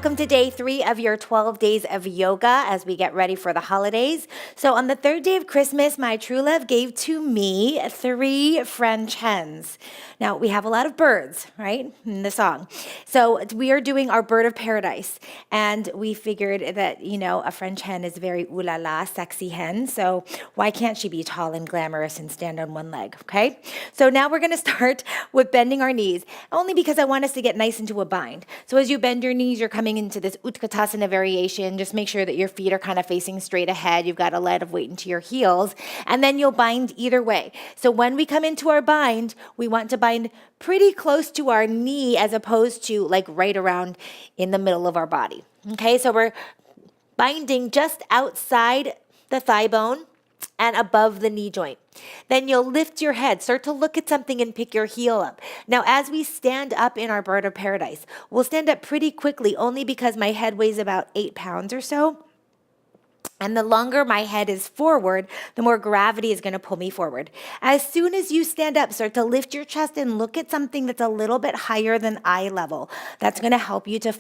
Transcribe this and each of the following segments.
welcome to day 3 of your 12 days of yoga as we get ready for the holidays. So on the third day of Christmas, my true love gave to me 3 French hens. Now, we have a lot of birds, right, in the song. So we are doing our bird of paradise. And we figured that, a French hen is a very ooh la la, sexy hen. So why can't she be tall and glamorous and stand on one leg, okay? So now we're going to start with bending our knees, only because I want us to get nice into a bind. So as you bend your knees, you're coming into this Utkatasana variation. Just make sure that your feet are kind of facing straight ahead. You've got a lot of weight into your heels. And then you'll bind either way. So when we come into our bind, we want to bind pretty close to our knee as opposed to like right around in the middle of our body. Okay, so we're binding just outside the thigh bone and above the knee joint. Then you'll lift your head, start to look at something and pick your heel up. Now, as we stand up in our bird of paradise, we'll stand up pretty quickly only because my head weighs about 8 pounds or so. And the longer my head is forward, the more gravity is going to pull me forward. As soon as you stand up, start to lift your chest and look at something that's a little bit higher than eye level. That's going to help you to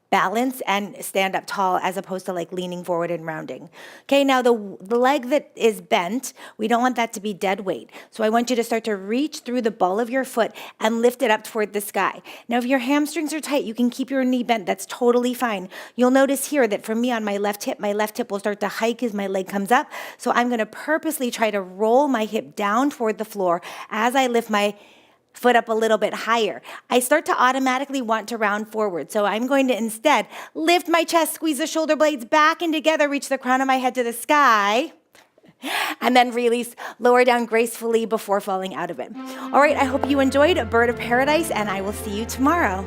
balance and stand up tall as opposed to like leaning forward and rounding. Okay, now the leg that is bent, we don't want that to be dead weight. So I want you to start to reach through the ball of your foot and lift it up toward the sky. Now, if your hamstrings are tight, you can keep your knee bent. That's totally fine. You'll notice here that for me on my left hip will start to hike as my leg comes up. So I'm going to purposely try to roll my hip down toward the floor as I lift my foot up a little bit higher. I start to automatically want to round forward. So I'm going to instead lift my chest, squeeze the shoulder blades back and together, reach the crown of my head to the sky, and then release, lower down gracefully before falling out of it. All right, I hope you enjoyed Bird of Paradise, and I will see you tomorrow.